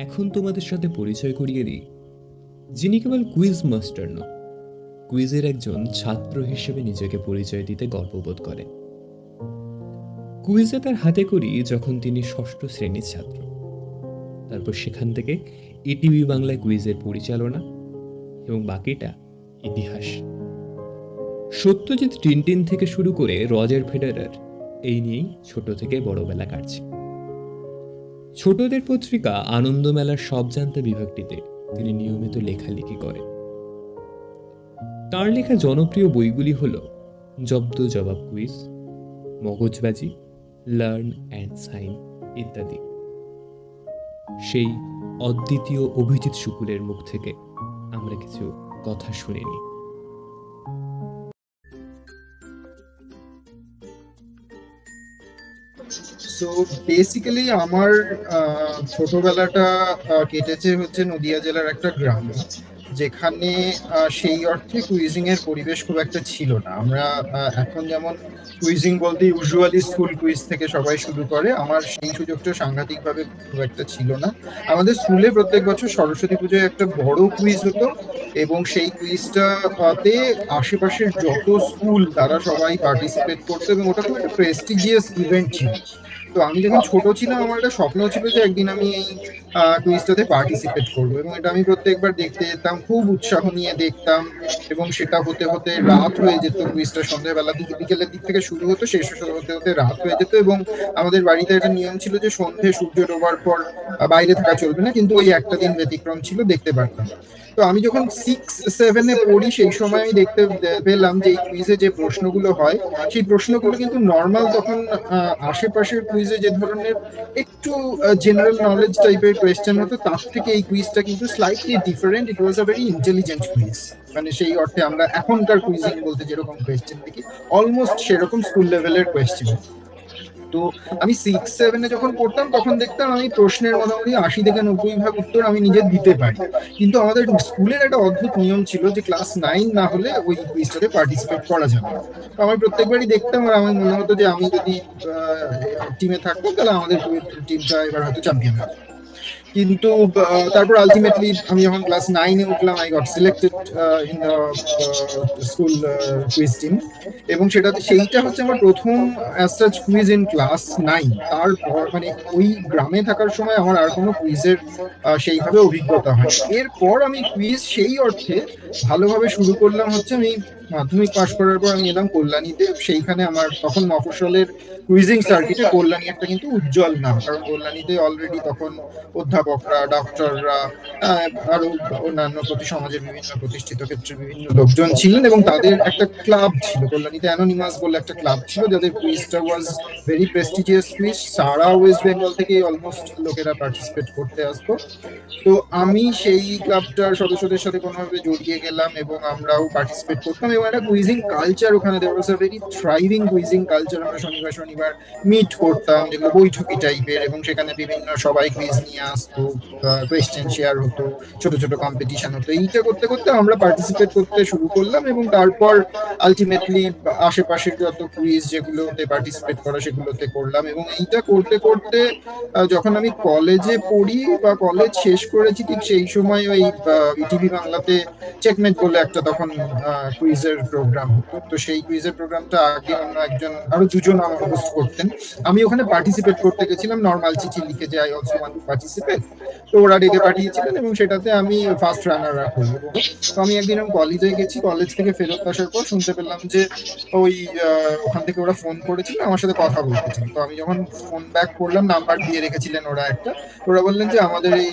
এখন তোমাদের সাথে পরিচয় করিয়ে দিই, যিনি কেবল কুইজ মাস্টার নন, কুইজের একজন ছাত্র হিসেবে নিজেকে পরিচয় দিতে গর্ববোধ করেন। কুইজে তার হাতে করি যখন তিনি ষষ্ঠ শ্রেণীর ছাত্র। তারপর সেখান থেকে ইটিভি বাংলায় কুইজের পরিচালনা এবং বাকিটা ইতিহাস। সত্যজিৎ টিনটিন থেকে শুরু করে রজার ফেডারার, এই নিয়েই ছোট থেকে বড়বেলা কাটছে। ছোটদের পত্রিকা আনন্দমেলার সব জানতে বিভাগটিতে তিনি নিয়মিত লেখালেখি করেন। তার লেখা জনপ্রিয় বইগুলি হল জব্দ জবাব কুইজ, মগজবাজি, লার্ন অ্যান্ড সাইন ইত্যাদি। সেই অদ্বিতীয় অভিজিৎ শুকুলের মুখ থেকে আমরা কিছু কথা শুনে নিই। সো বেসিক্যালি আমার ছোটবেলাটা কেটেছে হচ্ছে নদিয়া জেলার একটা গ্রামে, যেখানে সেই অর্থে কুইজিং এর পরিবেশ খুব একটা ছিল না। আমরা এখন যেমন কুইজিং বলতে ইউজুয়ালি স্কুল কুইজ থেকে সবাই শুরু করে, আমার সেই সুযোগটা সাংঘাতিকভাবে খুব একটা ছিল না। আমাদের স্কুলে প্রত্যেক বছর সরস্বতী পুজোয় একটা বড় কুইজ হতো, এবং সেই কুইজটাতে আশেপাশের যত স্কুল তারা সবাই পার্টিসিপেট করতো, এবং ওটা খুব একটা প্রেস্টিজিয়াস ইভেন্ট ছিল। তো আমি যখন ছোট ছিলাম আমার একটা স্বপ্ন ছিল যে একদিন আমি এই কুইজটাতে পার্টিসিপেট করবো, এবং এটা আমি প্রত্যেকবার দেখতে যেতাম, খুব উৎসাহ নিয়ে দেখতাম, এবং সেটা হতে হতে রাত হয়ে যেত। কুইজটা সন্ধ্যাবেলা দিকে বিকেলের দিক থেকে শুরু হতো, শেষ হতে হতে রাত হয়ে যেত। এবং আমাদের বাড়িতে একটা নিয়ম ছিল যে সন্ধে সূর্য ডোবার পর বাইরে থাকা চলবে না, কিন্তু ওই একটা দিন ব্যতিক্রম ছিল, দেখতে পারতাম। তো আমি যখন 6-7-এ পড়ি সেই সময় আমি দেখতে পেলাম যে এই কুইজে যে প্রশ্নগুলো হয় সেই প্রশ্নগুলো কিন্তু নর্মাল তখন আশেপাশের কুইজে যে ধরনের একটু জেনারেল নলেজ টাইপের কোয়েশ্চেন হতো, তার থেকে এই কুইজটা কিন্তু slightly different. It was a very intelligent quiz. মানে সেই অর্থে আমরা এখনকার কুইজিং বলতে যেরকম কোয়েশ্চেন দেখি, অলমোস্ট সেরকম স্কুল লেভেলের কোয়েশ্চেন। তো আমি 6-7-এ যখন পড়তাম তখন দেখতাম আমি প্রশ্নের মোটামুটি 80-90% উত্তর আমি নিজে দিতে পারি। কিন্তু আমাদের স্কুলের একটা অদ্ভুত নিয়ম ছিল যে ক্লাস 9 না হলে ওই কুইজটাতে পার্টিসিপেট করা যাবে না। তো আমি প্রত্যেকবারই দেখতাম, আর আমার মনে হতো যে আমি যদি টিমে থাকতাম তাহলে আমাদের টিমটা এবার হয়তো চ্যাম্পিয়ন হবে। কিন্তু তারপর আলটিমেটলি আমি যখন ক্লাস 9-এ উঠলাম, I got selected in the school quiz team, এবং সেইটা হচ্ছে আমার প্রথম as such quiz in class 9। তারপর মানে ওই গ্রামে থাকার সময় আমার আর কোনো কুইজের সেইভাবে অভিজ্ঞতা হয়। এরপর আমি কুইজ সেই অর্থে ভালোভাবে শুরু করলাম হচ্ছে আমি মাধ্যমিক পাশ করার পর আমি এলাম কল্যাণীতে। সেইখানে আমার তখন মফস্বলের কুইজিং সার্কিটে কল্যাণী একটা কিন্তু উজ্জ্বল নাম, কারণ কল্যাণীতে অলরেডি তখন অধ্যাপকরা, ডক্টররা, আরো অন্যান্য সমাজের বিভিন্ন প্রতিষ্ঠিত ক্ষেত্রে বিভিন্ন লোকজন ছিলেন, এবং তাদের একটা ক্লাব ছিল কল্যাণীতে, অ্যানোনিমাস বলে একটা ক্লাব ছিল, যাদের কুইজটা ওয়াজ ভেরি প্রেস্টিজিয়াস কুইজ। সারা ওয়েস্ট বেঙ্গল থেকে অলমোস্ট লোকেরা পার্টিসিপেট করতে আসতো। তো আমি সেই ক্লাবটার সদস্যদের সাথে কোনোভাবে জড়িয়ে গেলাম, এবং আমরাও পার্টিসিপেট করতাম, এবং একটা কুইজিং কালচার ওখানে দেওয়া was a very thriving quizzing culture. আমরা শনিবার শনিবার মিট করতাম, যেগুলো বৈঠকি টাইপের, এবং সেখানে বিভিন্ন সবাই কুইজ নিয়ে আসতো, কোয়েশ্চেন শেয়ার হতো, ছোট ছোট কম্পিটিশন হতো। এইটা করতে করতে আমরা পার্টিসিপেট করতে শুরু করলাম, এবং তারপর আলটিমেটলি আশেপাশের যত কুইজ যেগুলোতে পার্টিসিপেট করা সেগুলোতে করলাম। এবং এইটা করতে করতে যখন আমি কলেজে পড়ি বা কলেজ শেষ করেছি, ঠিক সেই সময় ওই ইটিভি বাংলাতে চেকমেট বলে একটা তখন কুইজের প্রোগ্রাম হতো। তো সেই কুইজের প্রোগ্রামটা আগে অন্য একজন, আরো দুজন আমার হোস্ট করতেন। আমি ওখানে পার্টিসিপেট করতে গেছিলাম, নর্মাল চিঠি লিখে যে I also want to participate. তো ওরা ডেকে পাঠিয়েছিলেন, এবং সেটাতে আমি ফার্স্ট রানার আপ হই। তো আমি একদিন কলেজে গেছি, কলেজ থেকে ফেরত আসার পর শুনতে পেলাম যে ওই ওখান থেকে ওরা ফোন করেছিল, আমার সাথে কথা বলতে চান। তো আমি যখন ফোন ব্যাক করলাম, নাম্বার দিয়ে রেখেছিলেন ওরা একটা, ওরা বললেন যে আমাদের এই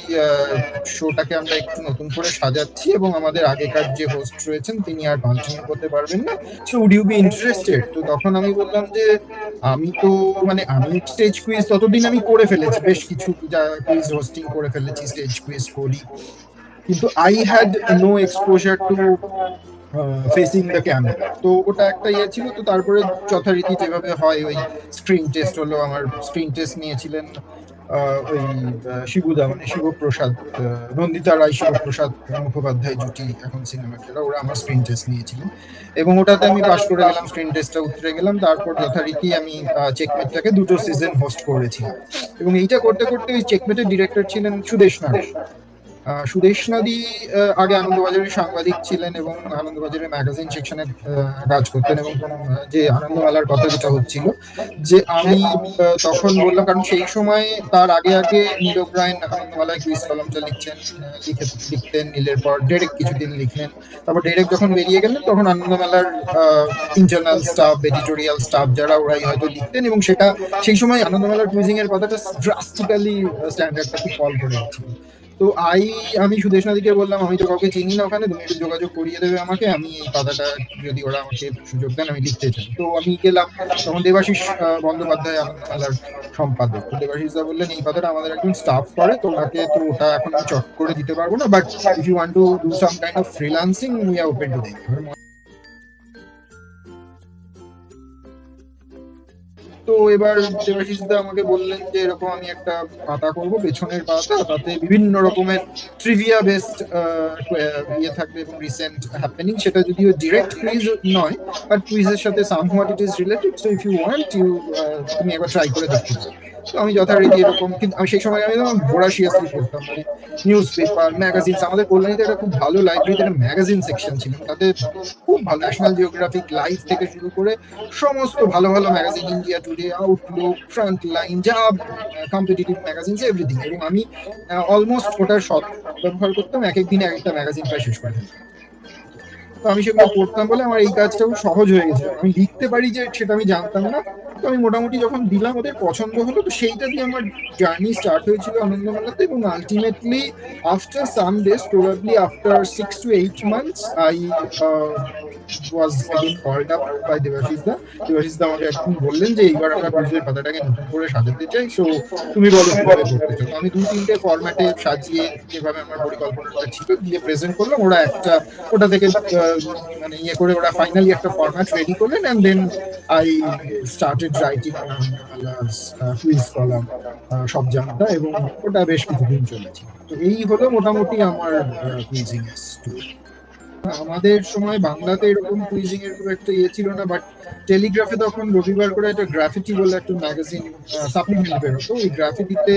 শোটাকে আমরা একটু নতুন করে সাজাচ্ছি, এবং আমাদের আগেকার যে হোস্ট রয়েছেন তিনি আর কন্টিনিউ করতে পারবেন না, so would you be interested? তো তখন আমি বললাম যে আমি তো মানে আমি স্টেজ কুইজ ততদিন আমি করে ফেলেছি, বেশ কিছু কুইজ হোস্টিং করে ফেলেছি, স্টেজ কুইজ করি, কিন্তু I had no exposure to facing the camera. তো ওটা একটা ইয়ে ছিল। তো তারপরে যথারীতি যেভাবে হয় ওই স্ক্রিন টেস্ট হলো, আমার স্ক্রিন টেস্ট নিয়েছিলেন ওই শিবুদা মানে শিবপ্রসাদ, নন্দিতা রায় শিবপ্রসাদ মুখোপাধ্যায় জুটি এখন সিনেমা খেলা, ওরা আমার স্ক্রিন টেস্ট নিয়েছিলেন এবং ওটাতে আমি পাশ করে গেলাম, স্ক্রিন টেস্টটা উতরে গেলাম। তারপর যথারীতি আমি চেকমেটটাকে 2টো সিজন হোস্ট করেছিলাম এবং এইটা করতে করতে ওই চেকমেটের ডিরেক্টর ছিলেন সুদেশ নাড়া। সুদেশ নদী আগে আনন্দবাজারের সাংবাদিক ছিলেন এবং আনন্দবাজারের ম্যাগাজিন সেকশনে কাজ করতেন এবং যে আনন্দমেলার কথা যেটা হচ্ছিল, যে আমি তখন বললাম, কারণ সেই সময় তার আগে আগে নীল ওব্রায়েন আনন্দমেলায় কুইজ কলামটা লিখতেন, নীলের পর ডেরেক কিছুদিন লিখলেন, তারপর ডেরেক যখন বেরিয়ে গেলেন তখন আনন্দমেলার ইন্টারনাল স্টাফ, এডিটোরিয়াল স্টাফ যারা, ওরাই হয়তো লিখতেন এবং সেটা সেই সময় আনন্দমেলার কুইজিং এর কথাটা ড্রাস্টিক্যালি স্ট্যান্ডার্ডটাকে ফল করে গেছিল। তো আমি সুদেশ নদীকে বললাম, আমি তো কাউকে চিনি না ওখানে, তুমি একটু যোগাযোগ করিয়ে দেবে আমাকে, আমি এই পাতাটা যদি ওরা আমাকে সুযোগ দেন আমি লিখতে চাই। তো আমি গেলাম, তখন দেবাশিস বন্দ্যোপাধ্যায় আনন্দমেলার সম্পাদক। তো দেবাশিস দা বললেন, এই পাতাটা আমাদের একজন স্টাফ করে, তোমাকে তো ওটা এখন আমি চট করে দিতে পারবো না, but if you want to do some kind of freelancing we are open to that. তো এবার দেবাশিস দা আমাকে বললেন যে এরকম আমি একটা পাতা করবো, পেছনের পাতা, তাতে বিভিন্ন রকমের ট্রিভিয়া বেসড ইয়ে থাকবে এবং রিসেন্ট হ্যাপেনিং, সেটা যদিও ডিরেক্ট কুইজ নয় বাট কুইজের সাথে somewhat it is related, so if you want তুমি একবার ট্রাই করে দেখতে পারো। তো আমি যথারীতি এরকম, কিন্তু আমি সেই সময় আমি ভোরাশিয়াসলি পড়তাম, মানে নিউজ পেপার, ম্যাগাজিনস, আমাদের কল্যাণীতে একটা খুব ভালো লাইব্রেরিতে একটা ম্যাগাজিন সেকশন ছিল, তাতে খুব ভালো ন্যাশনাল জিওগ্রাফিক, লাইফ থেকে শুরু করে সমস্ত ভালো ভালো magazine, India today, Outlook, front line, যা কম্পিটিটিভ ম্যাগাজিন, এভরিথিং, এবং আমি অলমোস্ট ওটার সৎ ব্যবহার করতাম, এক এক দিনে এক একটা ম্যাগাজিন প্রায় শেষ করে ফেলতাম। তো আমি সেগুলো পড়তাম বলে আমার এই কাজটাও সহজ হয়ে গেছে, আমি লিখতে পারি যে সেটা আমি জানতাম না। তো আমি মোটামুটি যখন দিলাম ওদের পছন্দ হলো, তো সেইটা দিয়ে আমার জার্নি স্টার্ট হয়েছিল আনন্দমেলাতে, এবং ultimately after some days, probably after 6 to 8 months, I was again called up by Debashis da. Debashis da আমাকে এখন বললেন যে এইবার আমরা কুইজের পাতাটাকে নতুন করে সাজাতে চাই, সো তুমি বলো কিভাবে করতে চাও। আমি 2-3টে ফরম্যাটে সাজিয়ে যেভাবে আমার পরিকল্পনাটা ছিল দিয়ে প্রেজেন্ট করলাম, ওরা ওটা থেকে মানে ইয়ে করে ওরা ফাইনালি একটা ফরম্যাট রেডি করলেন, and then I started writing quiz column সব জানতা, এবং ওটা বেশ কিছুদিন চলেছে। তো এই হলো মোটামুটি আমার কুইজিং এর স্টোরি। আমাদের সময় বাংলাতে এরকম কুইজিং এর খুব একটা ইয়ে ছিল না, বাট টেলিগ্রাফে তখন রবিবার করে একটা গ্রাফিটি বলে একটা ম্যাগাজিন সাপ্লিমেন্ট বেরোতো, ওই গ্রাফিটিতে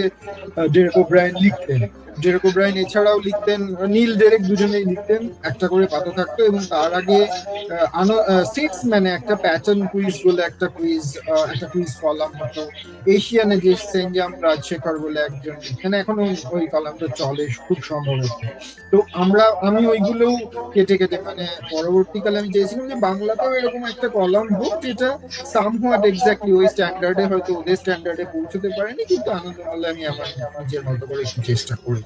ডেরেক ওব্রায়েন লিখতেন, ডেরেক ওব্রায়েন এছাড়াও লিখতেন, নীল ডেরেক দুজনেই লিখতেন, একটা করে পাতা থাকতো, এবং তার আগে স্টেটসম্যানে একটা প্যাটার্ন কুইজ বলে একটা কুইজ কলাম হতো, এশিয়ানে যে সেনজাম রাজশেখর বলে একজন লিখতেন, এখনো ওই কলামটা চলে খুব সম্ভবত। তো আমি ওইগুলোও কেটে কেটে, মানে পরবর্তীকালে আমি চেয়েছিলাম যে বাংলাতেও এরকম একটা কলাম হোক যেটা সামহাট এক্স্যাক্টলি ওই স্ট্যান্ডার্ডে, হয়তো ওদের স্ট্যান্ডার্ডে পৌঁছতে পারেনি, কিন্তু আনন্দমেলায় আমি আমার নিজের মতো করে একটু চেষ্টা করেছি।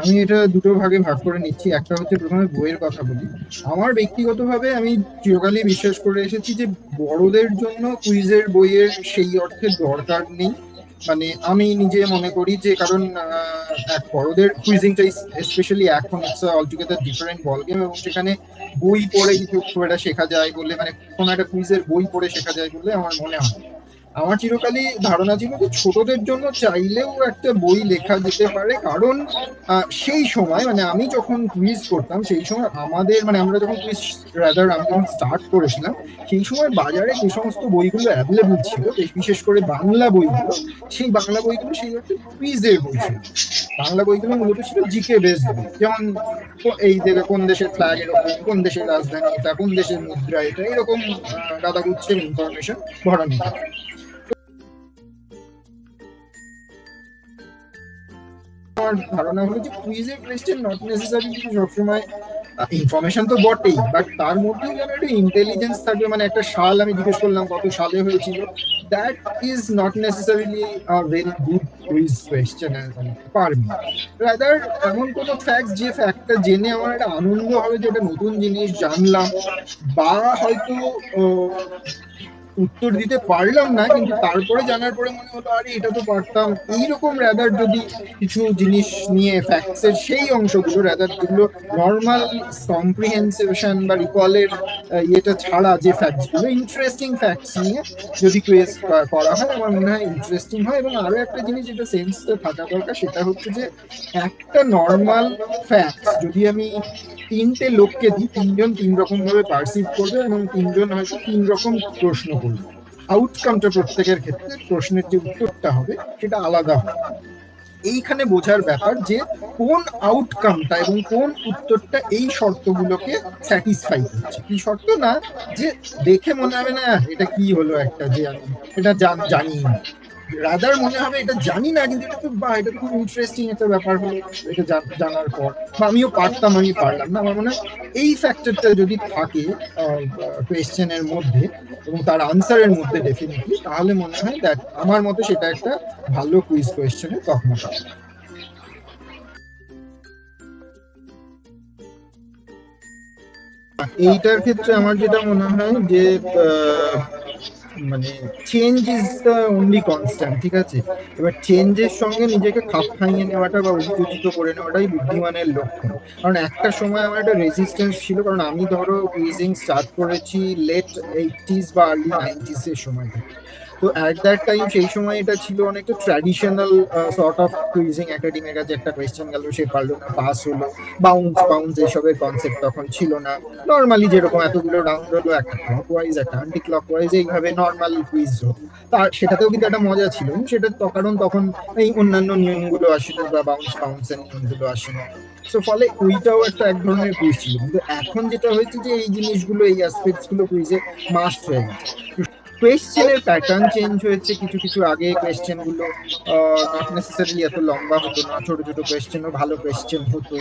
আমি এটা দুটো ভাগে ভাগ করে নিচ্ছি। একটা হচ্ছে প্রথমে বইয়ের কথা বলি। আমার ব্যক্তিগতভাবে আমি চিরকালই বিশ্বাস করে এসেছি যে বড়দের জন্য কুইজের বইয়ের সেই অর্থে দরকার নেই। মানে আমি নিজে মনে করি যে, কারণ এক বড়দের কুইজিংটা স্পেশালি এখন it's altogether different ball game, এবং সেখানে বই পড়ে কিছু খুব একটা শেখা যায় বলে, মানে কোনো একটা কুইজের বই পড়ে শেখা যায় বলে আমার মনে হয়। আমার চিরকালই ধারণা ছিল যে ছোটদের জন্য চাইলেও একটা বই লেখা যেতে পারে, কারণ সেই সময়, মানে আমি যখন কুইজ করতাম সেই সময় আমাদের, মানে আমরা যখন কুইজ আমি যখন স্টার্ট করেছিলাম সেই সময় বাজারে যে সমস্ত বইগুলো অ্যাভেলেবল ছিল, বিশেষ করে বাংলা বইগুলো, সেই বাংলা বইগুলো সেই একটা কুইজের বই ছিল। বাংলা বইগুলো মূলত ছিল জিকে বেসড বই, যেমন এই দেবে কোন দেশের ফ্ল্যাগ এরকম, কোন দেশের রাজধানী এটা, কোন দেশের মুদ্রা এটা, এরকম গাদাগুচ্ছের ইনফরমেশন ভরানো থাকে। আমার ধারণা হলো যে কুইজের কোয়েশ্চেন নট নেসেসারিলি সবসময় ইনফরমেশন তো বটেই, বাট তার মধ্যেও যেন একটা ইন্টেলিজেন্স থাকবে, মানে একটা সাল আমি জিজ্ঞেস করলাম কত সালে হয়েছিল, that is not necessarily a very good quiz question per me. Rather এমন কোনো ফ্যাক্ট, যে ফ্যাক্টটা জেনে আমার একটা আনন্দ হবে যে একটা নতুন জিনিস জানলাম, বা হয়তো উত্তর দিতে পারলাম না, কিন্তু তারপরে জানার পরে মনে হলো আরে এটা তো পারতাম। এইরকম রাদার যদি কিছু জিনিস নিয়ে ফ্যাক্টসের সেই অংশগুলো রাদার যেগুলো নর্মাল কম্প্রিহেনশন বা রিকলের ইয়েটা ছাড়া যে ফ্যাক্টসগুলো ইন্টারেস্টিং ফ্যাক্টস নিয়ে যদি কুইজ করা হয় আমার মনে হয় ইন্টারেস্টিং হয়। এবং আরো একটা জিনিস যেটা সেন্সটা থাকা দরকার সেটা হচ্ছে যে একটা নর্মাল ফ্যাক্টস যদি আমি তিনটে লোককে দিই, তিনজন তিন রকম ভাবে পারসিভ করবে এবং তিনজন হয়তো তিন রকম প্রশ্ন করবে। আউটকামটা প্রত্যেকের ক্ষেত্রে প্রশ্নের যে উত্তরটা হবে সেটা আলাদা হবে। এইখানে বোঝার ব্যাপার যে কোন আউটকামটা এবং কোন উত্তরটা এই শর্তগুলোকে স্যাটিসফাই করছে। কি শর্ত না যে দেখে মনে হবে না এটা কি হলো একটা, যে আমি এটা জানি না, রাদার মনে হবে এটা জানি না কিন্তু এটা তো এটা তো খুব ইন্টারেস্টিং একটা ব্যাপার হলো এটা জানার পর, বা আমিও পারতাম আমি পারলাম না। আমার মনে হয় এই ফ্যাক্টরটা যদি থাকে কোয়েশ্চেনের মধ্যে এবং তার আনসারের মধ্যে ডেফিনেটলি, তাহলে মনে হয় দ্যাট আমার মতে সেটা একটা ভালো কুইজ কোয়েশ্চেনের তকমা পাবে। এইটার ক্ষেত্রে আমার যেটা মনে হয় যে মানে change is the only constant, ঠিক আছে? এবার চেঞ্জের সঙ্গে নিজেকে খাপ খাইয়ে নেওয়াটা বা অভিযোজিত করে নেওয়াটাই বুদ্ধিমানের লক্ষণ। কারণ একটা সময় আমার একটা রেজিস্ট্যান্স ছিল, কারণ আমি ধরো কুইজিং স্টার্ট করেছি লেট 80s বা আর্লি 90s এর সময় থেকে। তো অ্যাট দ্যাট টাইম সেই সময় এটা ছিল অনেকটা ট্র্যাডিশনাল সর্ট অফ কুইজিং। একাডেমির কাছে একটা কোয়েশ্চেন গেল, সে পারলো না, পাস হলো। বাউন্স এইসবের কনসেপ্ট তখন ছিল না। নর্মালি যেরকম এতগুলো রাউন্ড হলো, একটা ক্লক ওয়াইজ একটা অ্যান্টি ক্লক ওয়াইজ, এইভাবে নর্মাল কুইজ হতো। তার সেটাতেও কিন্তু একটা মজা ছিল, সেটা কারণ তখন এই অন্যান্য নিয়মগুলো আসেনি বা বাউন্সের নিয়মগুলো আসেনি। সো ফলে ওইটাও একটা এক ধরনের কুইজ ছিল। কিন্তু এখন যেটা হয়েছে যে এই জিনিসগুলো, এই অ্যাসপেক্টস গুলো কুইজে মাস্ট হয়ে গেছে। কোয়েশ্চেনের প্যাটার্ন চেঞ্জ হয়েছে। কিছু কিছু আগে কোয়েশ্চেন গুলো নট নেসেসারিলি এত লম্বা হতো না, ছোট ছোট কোয়েশ্চেনও ভালো কোয়েশ্চেন হতো।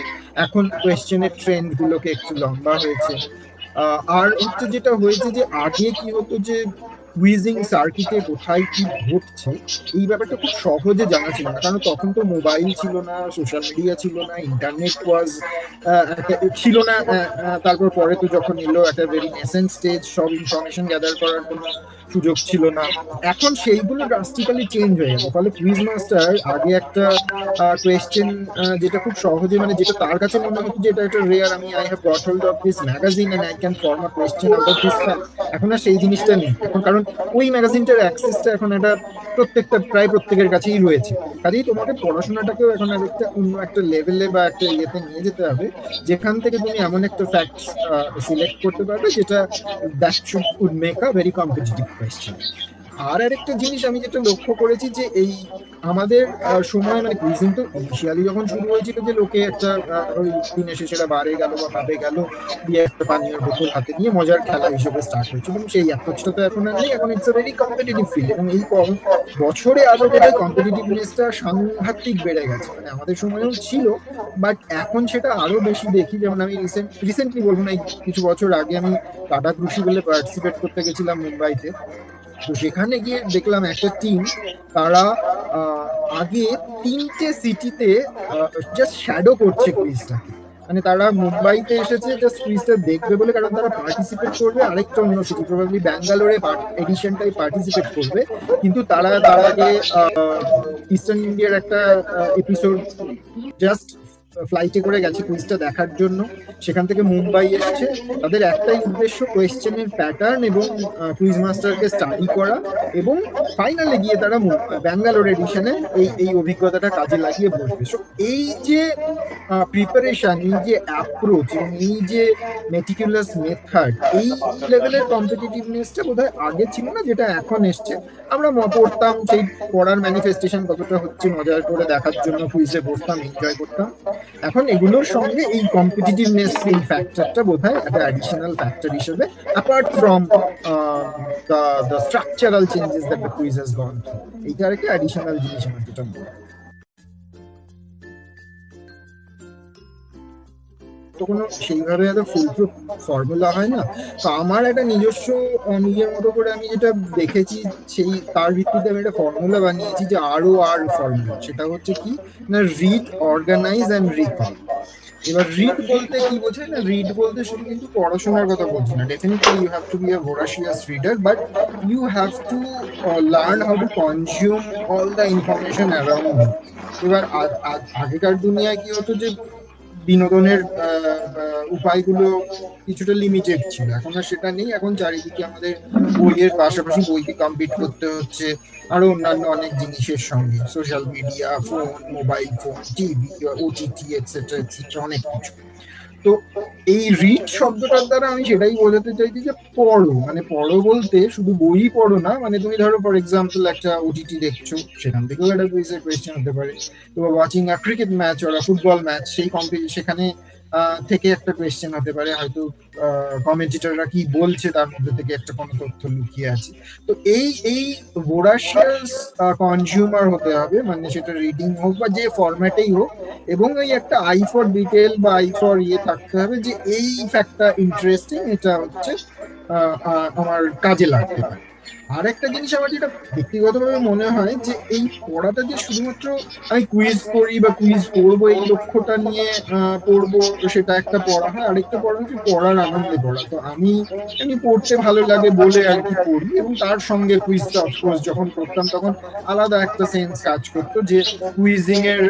এখন কোয়েশ্চেনের ট্রেন্ড গুলোকে একটু লম্বা হয়েছে। আর হচ্ছে যেটা হয়েছে যে আগে কি হতো যে কুইজিং সার্কিটে কোথায় কি ঘটছে এই ব্যাপারটা খুব সহজে জানা ছিল না, কারণ তখন তো মোবাইল ছিল না, সোশ্যাল মিডিয়া ছিল না, ইন্টারনেট ওয়াজ ছিল না। তারপর পরে তো যখন এলো একটা ভেরি নেসেন্ট স্টেজ, সব ইনফরমেশন গ্যাদার করার কোনো সুযোগ ছিল না। এখন সেইগুলো ড্রাস্টিক্যালি চেঞ্জ হয়ে গেছে। ফলে কুইজ মাস্টার আগে একটা কোয়েশ্চেন যেটা খুব সহজে, মানে যেটা তার কাছে মনে হতো যে এটা একটা রেয়ার, আমি I have got hold of this magazine and I can form a question out of this fact, এখন আর সেই জিনিসটা নেই। এখন কারণ ওই ম্যাগাজিনটার অ্যাক্সেসটা এখন এটা প্রায় প্রত্যেকের কাছেই রয়েছে। কাজেই তোমাকে পড়াশোনাটাকেও এখন একটা অন্য একটা লেভেলে বা একটা ইয়েতে নিয়ে যেতে হবে, যেখান থেকে তুমি এমন একটা ফ্যাক্ট সিলেক্ট করতে পারবে যেটা that would make a very competitive question. আর আরেকটা জিনিস আমি যেটা লক্ষ্য করেছি যে এই আমাদের সময়, মানে কুইজিং তো ইনিশিয়ালি যখন শুরু হয়েছিল যে লোকে একটা ওই দিনে শেষেরা বারে গেল বা পাবে গেল, দিয়ে একটা পানীয় বোতল হাতে নিয়ে মজার খেলা হিসেবে স্টার্ট হয়েছিল, এবং সেই অ্যাপ্রোচটা তো এখন আর নেই। এখন it's a very competitive field, এবং এই বছরে আরো বোধহয় কম্পিটিটিভনেসটা সাংঘাতিক বেড়ে গেছে। মানে আমাদের সময়ও ছিল, বাট এখন সেটা আরো বেশি দেখি। যেমন আমি রিসেন্টলি বলবো না, কিছু বছর আগে আমি টাটা ক্রুশি বলে পার্টিসিপেট করতে গেছিলাম মুম্বাইতে। তো সেখানে গিয়ে দেখলাম একটা টিম, তারা আগে 3টে সিটিতে জাস্ট শ্যাডো করছে কুইজটাকে। মানে তারা মুম্বাইতে এসেছে জাস্ট কুইজটা দেখবে বলে, কারণ তারা পার্টিসিপেট করবে আরেকটা অন্য সিটি, প্রবাবলি ব্যাঙ্গালোরে এডিশনটাই পার্টিসিপেট করবে। কিন্তু তার আগে ইস্টার্ন ইন্ডিয়ার একটা এপিসোড জাস্ট ফ্লাইটে করে গেছে কুইজটা দেখার জন্য। সেখান থেকে মুম্বাই এসছে, তাদের একটাই উদ্দেশ্য কোয়েশ্চেনের প্যাটার্ন এবং কুইজ মাস্টারকে স্টাডি করা, এবং ফাইনালে গিয়ে তারা ব্যাঙ্গালোর এডিশনে এই অভিজ্ঞতাটা কাজে লাগিয়ে বসবে। সো এই যে প্রিপারেশন, এই যে অ্যাপ্রোচ এবং এই যে মেটিকুলাস মেথড, এই লেভেলের কম্পিটিটিভনেসটা বোধহয় আগে ছিল না, যেটা এখন এসছে। আমরা পড়তাম, সেই পড়ার ম্যানিফেস্টেশন কতটা হচ্ছে মজার করে দেখার জন্য কুইজে বসতাম, এনজয় করতাম। এখন এগুলোর সঙ্গে এই কম্পিটিটিভনেস, এই ফ্যাক্টরটা বোধহয় একটা অ্যাডিশনাল ফ্যাক্টর হিসেবে, apart from the structural changes that the quiz has gone through, এইটা একটা অ্যাডিশনাল জিনিস আমার যেটা মনে হয়। তো কোনো সেইভাবে একটা ফুলপ্রুফ ফর্মুলা হয় না। তো আমার একটা নিজস্ব নিজের মতো করে আমি যেটা দেখেছি, সেই তার ভিত্তিতে আমি একটা ফর্মুলা বানিয়েছি, যে ROR ফর্মুলা। সেটা হচ্ছে কি না, রিড, অর্গানাইজ অ্যান্ড রিকল। এবার রিড বলতে কি বোঝায় না, রিড বলতে শুধু কিন্তু পড়াশোনার কথা বলছি না, definitely you have to be a voracious reader, but you have to learn how to consume all the information around you. এবার আগেকার দুনিয়ায় কি হতো যে বিনোদনের উপায়গুলো কিছুটা লিমিটেড ছিল, এখন আর সেটা নেই। এখন চারিদিকে আমাদের বইয়ের পাশাপাশি বইকে কম্পিট করতে হচ্ছে আরো অন্যান্য অনেক জিনিসের সঙ্গে, social media, phone, mobile phone, TV, OTT etcetera etcetera, অনেক কিছু। তো এই রিড শব্দটার দ্বারা আমি সেটাই বোঝাতে চাইছি যে পড়ো, মানে পড়ো বলতে শুধু বই পড়ো না, মানে তুমি ধরো ফর এক্সাম্পল একটা ওটিটি দেখছো, সেখান থেকেও একটা কুইজের কোয়েশ্চেন হতে পারে। তো watching a cricket match or football match, সেই সেখানে থেকে একটা কোয়েশ্চেন হতে পারে, হয়তো কমেন্টেটররা কি বলছে তার মধ্যে থেকে একটা কোনো তথ্য লুকিয়ে আছে। তো এই ভোরাশিয়াস কনজিউমার হতে হবে, মানে সেটা রিডিং হোক বা যে ফরম্যাটেই হোক, এবং ওই একটা আই ফর ডিটেল বা আই ফর ইয়ে থাকতে হবে যে এই ফ্যাক্টটা ইন্টারেস্টিং, এটা হচ্ছে আমার কাজে লাগতে পারে। আর একটা জিনিস আমার যেটা ব্যক্তিগতভাবে মনে হয় যে এই পড়াটা যে শুধুমাত্র আমি কুইজ করি বা কুইজ পড়বো এই লক্ষ্যটা নিয়ে পড়বো, সেটা একটা পড়া হয়। আরেকটা পড়া হচ্ছে পড়ার আনন্দে পড়া। তো আমি পড়তে ভালো লাগে বলে আর কি পড়ি, এবং তার সঙ্গে কুইজটা অফকোর্স যখন করতাম তখন আলাদা একটা সেন্স কাজ করতো যে কুইজিং এর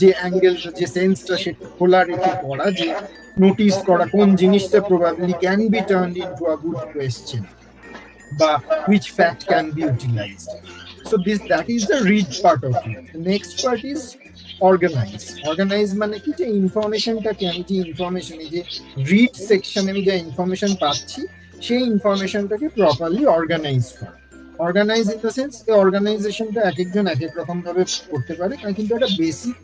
যে অ্যাঙ্গেল, যে সেন্সটা, সেটা খোলা রেখে পড়া, যে নোটিস করা কোন জিনিসটা probably can be turned into a good question, বা which fact can be utilized. So that is the read part of it. The next part is organize. Organize মানে কি, যে ইনফরমেশনটাকে আমি যে ইনফরমেশন, এই যে রিড সেকশনে আমি যে ইনফরমেশন পাচ্ছি সেই ইনফরমেশনটাকে প্রপারলি অর্গানাইজ করা। অর্গানাইজ ইন দ্য সেন্স, এই অর্গানাইজেশনটা এক একজন এক এক রকম ভাবে করতে পারে, কিন্তু একটা বেসিক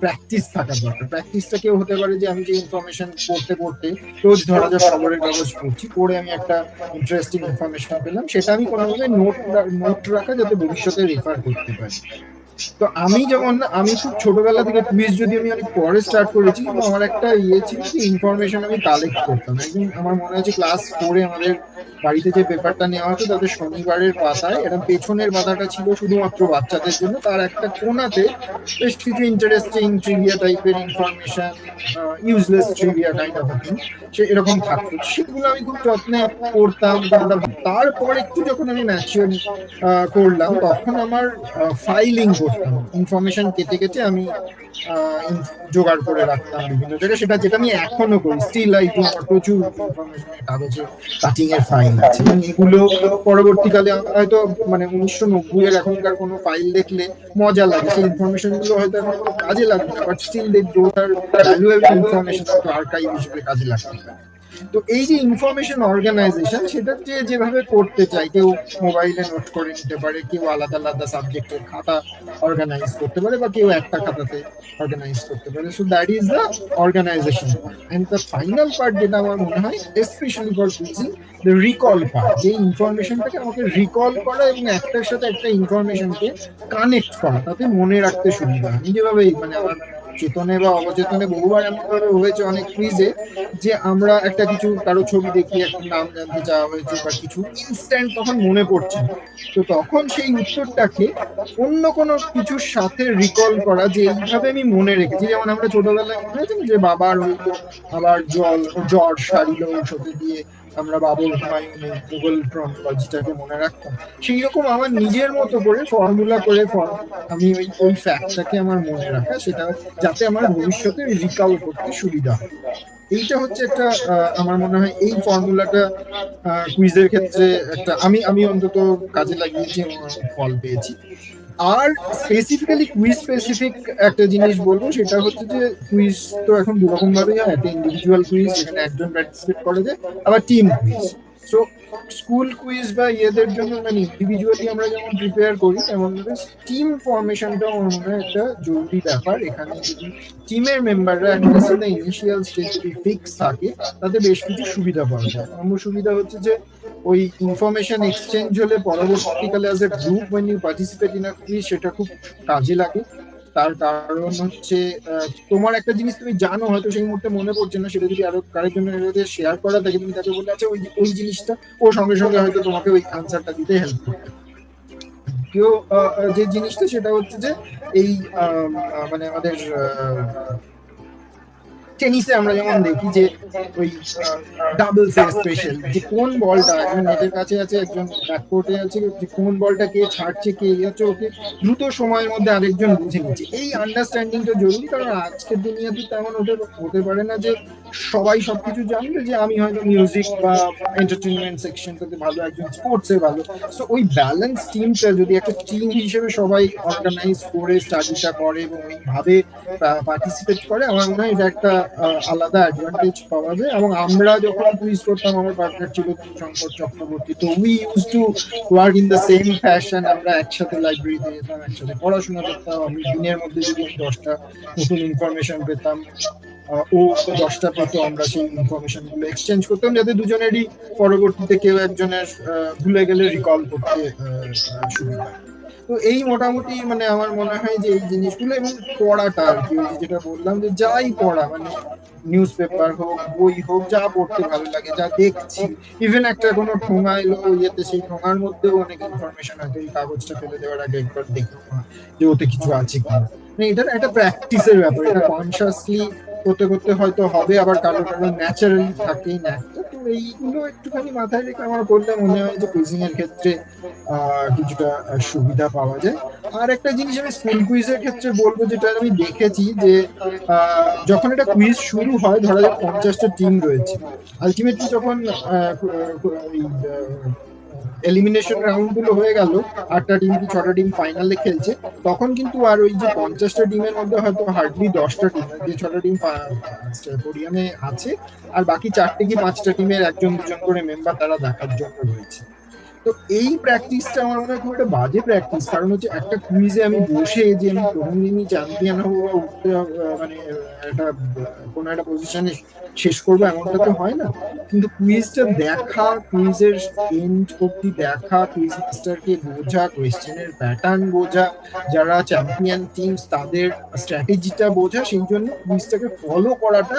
প্র্যাকটিস থাকা দরকার। প্র্যাকটিসটা কেউ হতে পারে যে আমি যে ইনফরমেশন পড়তে পড়তে, রোজ ধরা যাক খবরের কাগজ পড়ছি, পড়ে আমি একটা ইন্টারেস্টিং ইনফরমেশন পেলাম, সেটা আমি কোনোভাবে নোট রাখা, যাতে ভবিষ্যতে রেফার করতে পারি। তো আমি খুব ছোটবেলা থেকে কুইজ যদি আমি অনেক পরে স্টার্ট করেছি, কিন্তু আমার একটা ইয়ে ছিল যে ইনফরমেশন আমি কালেক্ট করতাম। একদিন আমার মনে আছে ক্লাস 4-এ আমাদের বাড়িতে যে পেপারটা নেওয়া হতো তাতে শনিবারের পাতায়, এটা পেছনের পাতাটা ছিল শুধুমাত্র বাচ্চাদের জন্য, তার একটা কোণাতে বেশ কিছু ইন্টারেস্টিং ট্রিভিয়া টাইপের information, useless trivia kind of thing, সে এরকম থাকতো। সেগুলো আমি খুব যত্নে পড়তাম। তারপর একটু যখন আমি ম্যাচিওর করলাম, তখন আমার ফাইলিং করতাম, ইনফরমেশন কেটে কেটে আমি জোগাড় করে রাখতাম বিভিন্ন জায়গায়, সেটা যেটা আমি এখনো করি। স্টিল আই ডু, আমার প্রচুর ইনফরমেশনের কাগজে কাটিং এর ফাইল আছে, এবং এগুলো পরবর্তীকালে হয়তো মানে 1990-এর এখনকার কোনো ফাইল দেখলে মজা লাগে। সেই ইনফরমেশন গুলো হয়তো এখন কোনো কাজে লাগবে না, but still those are valuable information, হয়তো আর্কাইভ হিসেবে কাজে লাগতে পারে। তো এই যে ইনফরমেশন অর্গানাইজেশন, সেটা যেভাবে করতে চাই, কেউ মোবাইলে নোট করে নিতে পারে, কেউ আলাদা আলাদা সাবজেক্টের খাতা অর্গানাইজ করতে পারে, বা কেউ একটা খাতাতে অর্গানাইজ করতে পারে। So that is the organisation part. And the final part যেটা আমার মনে হয় specially for quizzing, the recall part, যে ইনফরমেশনটাকে আমাকে রিকল করা এবং একটার সাথে একটা ইনফরমেশনকে কানেক্ট করা, তাতে মনে রাখতে সুবিধা। আমি যেভাবে মানে আমার চেতনে বা অবচেতনে বহুবার এমন ভাবে হয়েছে অনেক কুইজে, যে আমরা একটা কিছু কারো ছবি দেখি, একটা নাম জানতে চাওয়া হয়েছে বা কিছু, ইনস্ট্যান্ট তখন মনে পড়ছে, তো তখন সেই উত্তরটাকে অন্য কোনো কিছুর সাথে রিকল করা, যে এইভাবে আমি মনে রেখেছি। যেমন আমরা ছোটবেলায় মনে আছে যে বাবার হইতো, আবার জ্বর সারিল ঔষধে দিয়ে, আমরা বাবুল হুমায়ুনের গুগল ক্রনোলজিটাকে মনে রাখতাম। সেই রকম আমার নিজের মতো করে ফর্মুলা করে আমি ওই ফ্যাক্টটাকে আমার মনে রাখা, সেটা যাতে আমার ভবিষ্যতে রিকল করতে সুবিধা হয়। এইটা হচ্ছে একটা আমার মনে হয় এই ফর্মুলাটা কুইজের ক্ষেত্রে একটা আমি অন্তত কাজে লাগিয়েছি এবং ফল পেয়েছি। আর স্পেসিফিক্যালি কুইজ স্পেসিফিক একটা জিনিস বলবো, সেটা হচ্ছে যে কুইজ তো এখন দুরকম ভাবেই হয়, একটা ইন্ডিভিজুয়াল কুইজ যেখানে একজন পার্টিসিপেট করে যায়, আবার team quiz. So school quiz বা ইয়েদের জন্য মানে ইন্ডিভিজুয়ালি আমরা যেমন প্রিপেয়ার করি, তেমন টিম ফরমেশনটাও আমার মনে হয় একটা জরুরি ব্যাপার। এখানে যদি টিমের মেম্বাররা একটা ইনিশিয়াল স্টেজ যদি ফিক্স থাকে, তাতে বেশ কিছু সুবিধা পাওয়া যায়। নম্বর সুবিধা হচ্ছে যে ওই ইনফরমেশন এক্সচেঞ্জ হলে পরবর্তীকালে as a group when you participate in a quiz, সেটা খুব কাজে লাগে। তার কারণ হচ্ছে তোমার একটা জিনিস তুমি জানো, হয়তো সেই মুহূর্তে মনে পড়ছে না, সেটা যদি আরো কারেকজনের শেয়ার করা থাকে, তুমি তাকে বলে আচ্ছা ওই জিনিসটা, ও সঙ্গে সঙ্গে হয়তো তোমাকে ওই আনসারটা দিতে হেল্প করতে। কেউ যে জিনিসটা সেটা হচ্ছে যে এই মানে আমাদের টেনিসে আমরা যেমন দেখি যে ওই ডাবলস এর স্পেশাল, যে কোন বলটা একজন নেটের কাছে আছে, একজন ব্যাককোর্টে আছে, যে কোন বলটা কে ছাড়ছে, কে যাচ্ছে, ওকে দ্রুত সময়ের মধ্যে আরেকজন বুঝে নিচ্ছে। এই আন্ডারস্ট্যান্ডিংটা জরুরি, কারণ আজকের দুনিয়াতে তেমন হতে পারে না যে সবাই সবকিছু জানবে। যে আমি হয়তো মিউজিক বা এন্টারটেনমেন্ট সেকশনটাতে ভালো, একজন স্পোর্টসে ভালো। সো ওই ব্যালেন্স টিমটা যদি একটা টিম হিসেবে সবাই অর্গানাইজ করে স্টাডিটা করে এবং ওইভাবে পার্টিসিপেট করে, আমার মনে হয় এটা একটা আলাদা অ্যাডভান্টেজ পাওয়া যায়। এবং আমরা যখন কুইজ করতাম, আমার পার্টনার ছিল শঙ্কর চক্রবর্তী, তো we use to work in the same fashion. আমরা একসাথে লাইব্রেরিতে যেতাম, একসাথে পড়াশোনা করতাম। আমি দিনের মধ্যে যদি আমি 10টা নতুন ইনফরমেশন পেতাম, ও 10টা পেত, আমরা সেই ইনফরমেশন গুলো এক্সচেঞ্জ করতাম, যাতে দুজনেরই পরবর্তীতে কেউ একজনের ভুলে গেলে রিকল করতে সুবিধা। তো এই মোটামুটি মানে আমার মনে হয় যে এই জিনিসগুলো, এবং পড়াটা আর কি, ওই যেটা বললাম যে যাই পড়া, মানে নিউজ পেপার হোক, বই হোক, যা পড়তে ভালো লাগে, যা দেখছি, ইভেন একটা কোনো ঠোঙা এলো ইয়েতে, সেই ঠোঙার মধ্যেও অনেক ইনফরমেশন আছে, এই কাগজটা ফেলে দেওয়ার আগে একবার দেখে নেওয়া যে ওতে কিছু আছে কিনা। মানে এটার একটা প্র্যাকটিসের ব্যাপার, এটা কনসিয়াসলি করতে করতে হয়তো হবে, আবার কারো কারো ন্যাচারালি থাকেই না একটা। তো এইগুলো একটুখানি মাথায় রেখে আমার করলে মনে হয় যে কুইজিং এর ক্ষেত্রে কিছুটা সুবিধা পাওয়া যায়। আর একটা জিনিস আমি স্কুল কুইজের ক্ষেত্রে বলবো, যেটা আমি দেখেছি যে যখন এটা কুইজ শুরু হয়, ধরা যাক 50টা টিম রয়েছে, আলটিমেটলি যখন এলিমিনেশন রাউন্ড গুলো হয়ে গেল, 8টা টিম কি 6টা টিম ফাইনালে খেলছে, তখন কিন্তু আর ওই যে 50টা টিমের মধ্যে হয়তো হার্ডলি 10টা টিম, যে 6টা টিম পোডিয়ামে আছে, আর বাকি 4টে কি 5টা টিমের একজন দুজন করে মেম্বার তারা দেখার জন্য রয়েছে। তো এই প্র্যাকটিসটা আমার মনে হয় খুব একটা বাজে প্র্যাকটিস, কারণ হচ্ছে একটা কুইজে আমি বসে যে আমি প্রথম দিনই চ্যাম্পিয়ন হবো বা উঠতে মানে একটা কোনো একটা পজিশনে শেষ করবো, এমনটা তো হয় না। কিন্তু কুইজটা দেখা, কুইজের এন্ড অব্দি দেখা, কুইজ মাস্টারকে বোঝা, কোয়েশ্চেনের প্যাটার্ন বোঝা, যারা চ্যাম্পিয়ন টিমস তাদের স্ট্র্যাটেজিটা বোঝা, সেই জন্য কুইজটাকে ফলো করাটা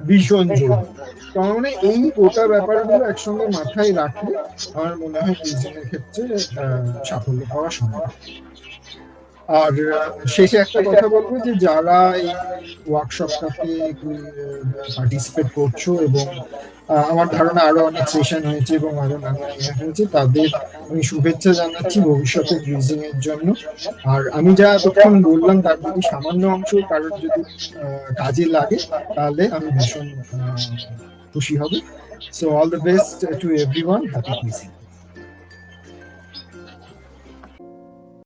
ভীষণ জরুরি। তো আমার মনে হয় এই গোটা ব্যাপারগুলো একসঙ্গে মাথায় রাখলে আমার মনে হয় কুইজিং এর ক্ষেত্রে সাফল্য পাওয়া সম্ভব। আর শেষে একটা কথা বলবো, যে যারা এই ওয়ার্কশপটাতে পার্টিসিপেট করছো, এবং আমার ধারণা আরো অনেক সেশন হয়েছে এবং আরো নানা হয়েছে, তাদের আমি শুভেচ্ছা জানাচ্ছি ভবিষ্যতে কুইজিং এর জন্য। আর আমি যা এতক্ষণ বললাম তার যদি সামান্য অংশ কারোর যদি কাজে লাগে, তাহলে আমি ভীষণ খুশি হব। So all the best to everyone, happy cuisine.